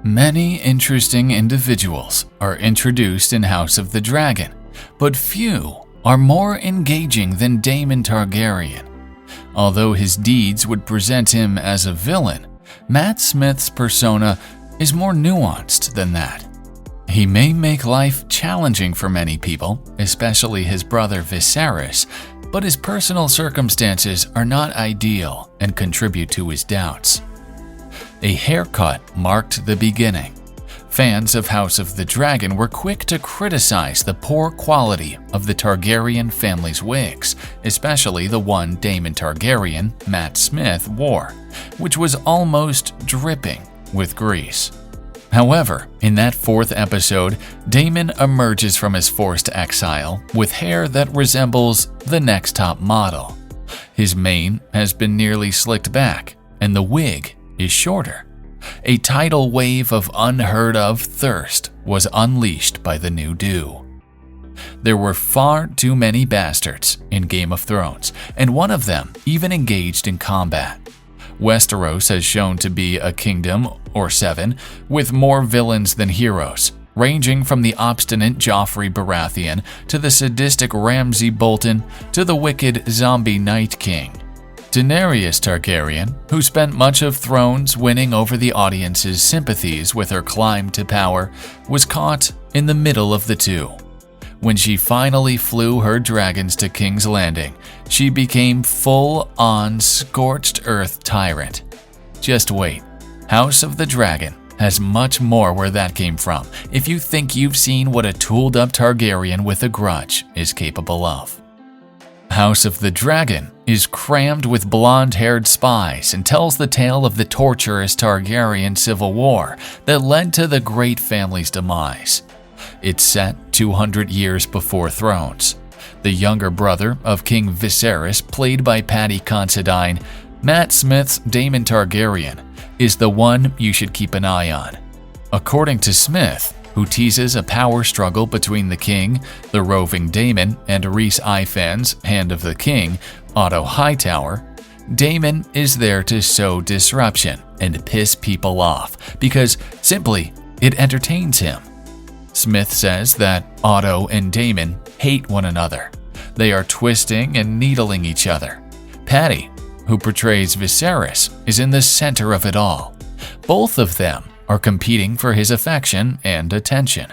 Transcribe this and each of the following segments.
Many interesting individuals are introduced in House of the Dragon, but few are more engaging than Daemon Targaryen. Although his deeds would present him as a villain, Matt Smith's persona is more nuanced than that. He may make life challenging for many people, especially his brother Viserys, but his personal circumstances are not ideal and contribute to his doubts. A haircut marked the beginning. Fans of House of the Dragon were quick to criticize the poor quality of the Targaryen family's wigs, especially the one Daemon Targaryen, Matt Smith, wore, which was almost dripping with grease. However, in that fourth episode, Daemon emerges from his forced exile with hair that resembles the next top model. His mane has been nearly slicked back, and the wig is shorter. A tidal wave of unheard-of thirst was unleashed by the new dew. There were far too many bastards in Game of Thrones, and one of them even engaged in combat. Westeros has shown to be a kingdom, or 7, with more villains than heroes, ranging from the obstinate Joffrey Baratheon to the sadistic Ramsay Bolton to the wicked zombie Night King. Daenerys Targaryen, who spent much of Thrones winning over the audience's sympathies with her climb to power, was caught in the middle of the two. When she finally flew her dragons to King's Landing, she became full-on scorched earth tyrant. Just wait. House of the Dragon has much more where that came from if you think you've seen what a tooled-up Targaryen with a grudge is capable of. House of the Dragon is crammed with blonde-haired spies and tells the tale of the torturous Targaryen civil war that led to the great family's demise. It's set 200 years before Thrones. The younger brother of King Viserys, played by Paddy Considine, Matt Smith's Daemon Targaryen, is the one you should keep an eye on. According to Smith, who teases a power struggle between the king, the roving Daemon, and Rhys Ifans, Hand of the King, Otto Hightower, Daemon is there to sow disruption and piss people off because, simply, it entertains him. Smith says that Otto and Daemon hate one another. They are twisting and needling each other. Paddy, who portrays Viserys, is in the center of it all. Both of them are competing for his affection and attention.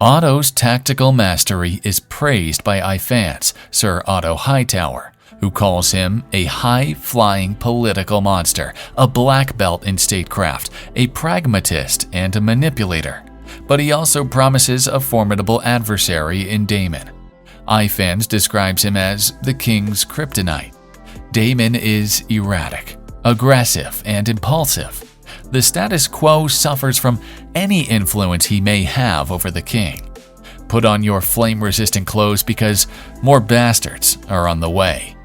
Otto's tactical mastery is praised by Ifans, Sir Otto Hightower, who calls him a high-flying political monster, a black belt in statecraft, a pragmatist and a manipulator. But he also promises a formidable adversary in Daemon. Ifans describes him as the king's kryptonite. Daemon is erratic, aggressive, and impulsive. The status quo suffers from any influence he may have over the king. Put on your flame-resistant clothes because more bastards are on the way.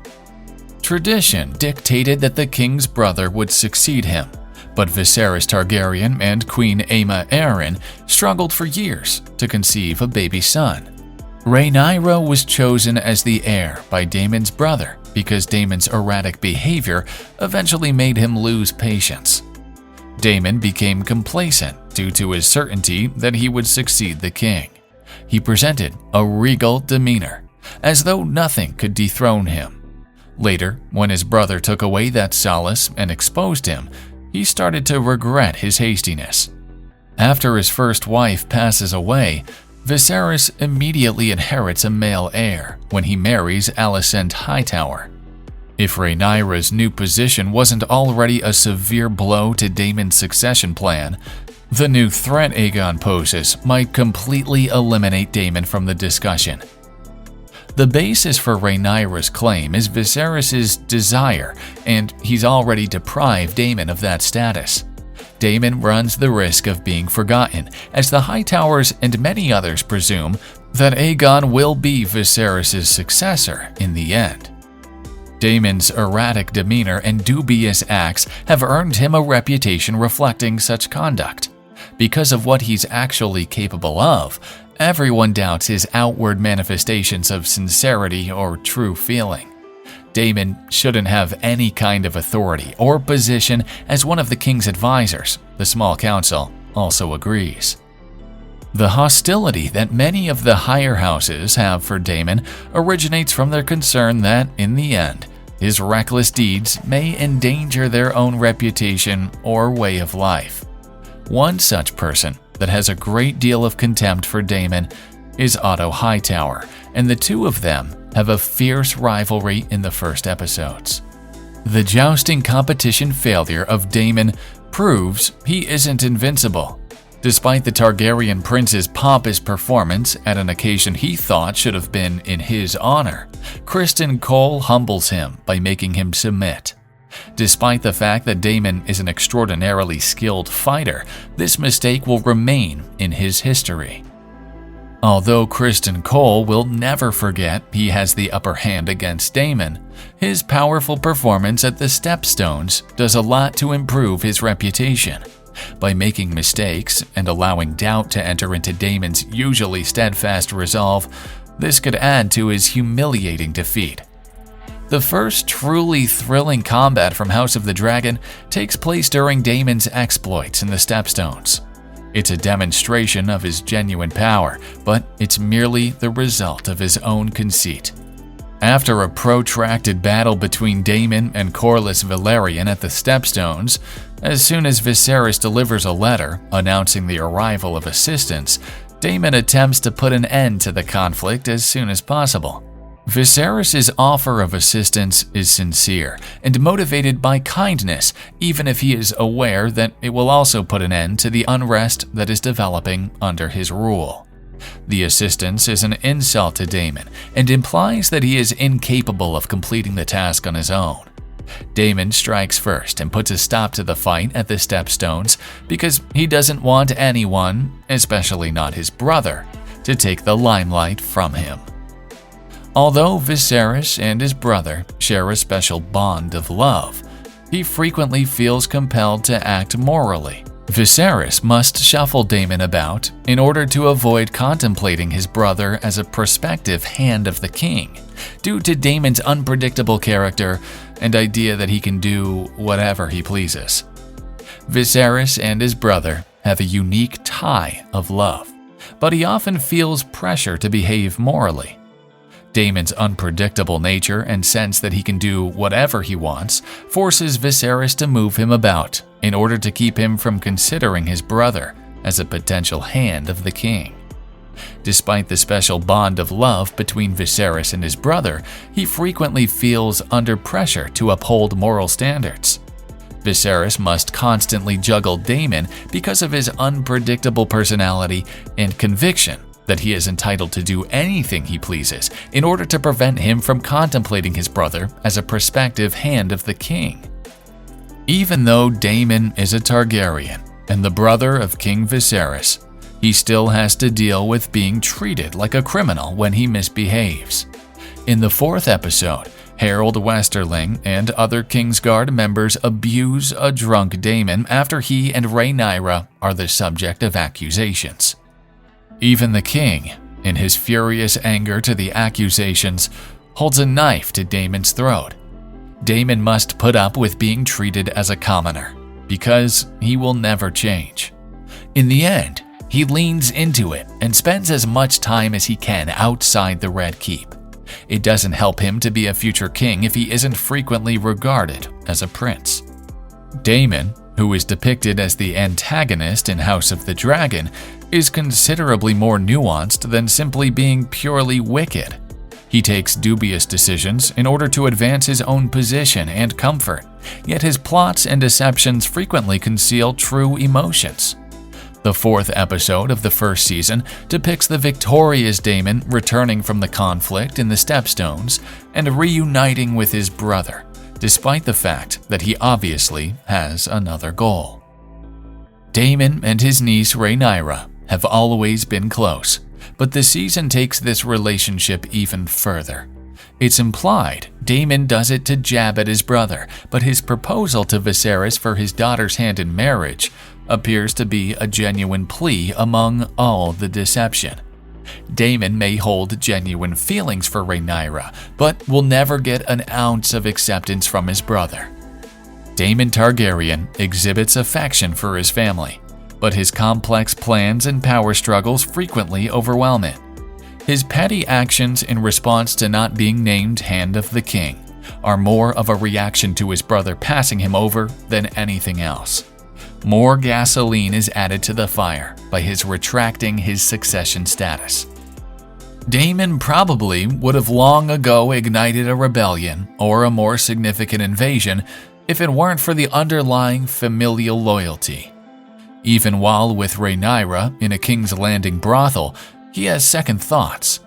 Tradition dictated that the king's brother would succeed him, but Viserys Targaryen and Queen Aemma Arryn struggled for years to conceive a baby son. Rhaenyra was chosen as the heir by Daemon's brother because Daemon's erratic behavior eventually made him lose patience. Daemon became complacent due to his certainty that he would succeed the king. He presented a regal demeanor, as though nothing could dethrone him. Later, when his brother took away that solace and exposed him, he started to regret his hastiness. After his first wife passes away, Viserys immediately inherits a male heir when he marries Alicent Hightower. If Rhaenyra's new position wasn't already a severe blow to Daemon's succession plan, the new threat Aegon poses might completely eliminate Daemon from the discussion. The basis for Rhaenyra's claim is Viserys' desire, and he's already deprived Daemon of that status. Daemon runs the risk of being forgotten, as the Hightowers and many others presume that Aegon will be Viserys' successor in the end. Daemon's erratic demeanor and dubious acts have earned him a reputation reflecting such conduct. Because of what he's actually capable of, everyone doubts his outward manifestations of sincerity or true feeling. Daemon shouldn't have any kind of authority or position as one of the king's advisors, the small council, also agrees. The hostility that many of the higher houses have for Daemon originates from their concern that, in the end, his reckless deeds may endanger their own reputation or way of life. One such person that has a great deal of contempt for Daemon is Otto Hightower, and the two of them have a fierce rivalry in the first episodes. The jousting competition failure of Daemon proves he isn't invincible. Despite the Targaryen prince's pompous performance at an occasion he thought should have been in his honor, Criston Cole humbles him by making him submit. Despite the fact that Daemon is an extraordinarily skilled fighter, this mistake will remain in his history. Although Criston Cole will never forget he has the upper hand against Daemon, his powerful performance at the Stepstones does a lot to improve his reputation. By making mistakes and allowing doubt to enter into Daemon's usually steadfast resolve, this could add to his humiliating defeat. The first truly thrilling combat from House of the Dragon takes place during Daemon's exploits in the Stepstones. It's a demonstration of his genuine power, but it's merely the result of his own conceit. After a protracted battle between Daemon and Corlys Velaryon at the Stepstones, as soon as Viserys delivers a letter announcing the arrival of assistance, Daemon attempts to put an end to the conflict as soon as possible. Viserys' offer of assistance is sincere and motivated by kindness, even if he is aware that it will also put an end to the unrest that is developing under his rule. The assistance is an insult to Daemon and implies that he is incapable of completing the task on his own. Daemon strikes first and puts a stop to the fight at the Stepstones because he doesn't want anyone, especially not his brother, to take the limelight from him. Although Viserys and his brother share a special bond of love, he frequently feels compelled to act morally. Viserys must shuffle Daemon about in order to avoid contemplating his brother as a prospective hand of the king, due to Daemon's unpredictable character and idea that he can do whatever he pleases. Viserys and his brother have a unique tie of love, but he often feels pressure to behave morally. Daemon's unpredictable nature and sense that he can do whatever he wants forces Viserys to move him about in order to keep him from considering his brother as a potential hand of the king. Despite the special bond of love between Viserys and his brother, he frequently feels under pressure to uphold moral standards. Viserys must constantly juggle Daemon because of his unpredictable personality and conviction that he is entitled to do anything he pleases in order to prevent him from contemplating his brother as a prospective hand of the king. Even though Daemon is a Targaryen and the brother of King Viserys, he still has to deal with being treated like a criminal when he misbehaves. In the fourth episode, Harold Westerling and other Kingsguard members abuse a drunk Daemon after he and Rhaenyra are the subject of accusations. Even the king, in his furious anger to the accusations, holds a knife to Daemon's throat. Daemon must put up with being treated as a commoner, because he will never change. In the end, he leans into it and spends as much time as he can outside the Red Keep. It doesn't help him to be a future king if he isn't frequently regarded as a prince. Daemon, who is depicted as the antagonist in House of the Dragon, is considerably more nuanced than simply being purely wicked. He takes dubious decisions in order to advance his own position and comfort, yet his plots and deceptions frequently conceal true emotions. The fourth episode of the first season depicts the victorious Daemon returning from the conflict in the Stepstones and reuniting with his brother, despite the fact that he obviously has another goal. Daemon and his niece Rhaenyra have always been close, but the season takes this relationship even further. It's implied Daemon does it to jab at his brother, but his proposal to Viserys for his daughter's hand in marriage appears to be a genuine plea among all the deception. Daemon may hold genuine feelings for Rhaenyra, but will never get an ounce of acceptance from his brother. Daemon Targaryen exhibits affection for his family, but his complex plans and power struggles frequently overwhelm it. His petty actions in response to not being named Hand of the King are more of a reaction to his brother passing him over than anything else. More gasoline is added to the fire by his retracting his succession status. Daemon probably would have long ago ignited a rebellion or a more significant invasion if it weren't for the underlying familial loyalty. Even while with Rhaenyra in a King's Landing brothel, he has second thoughts.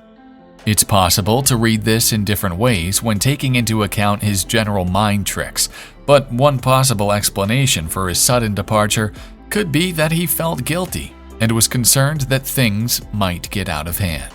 It's possible to read this in different ways when taking into account his general mind tricks, but one possible explanation for his sudden departure could be that he felt guilty and was concerned that things might get out of hand.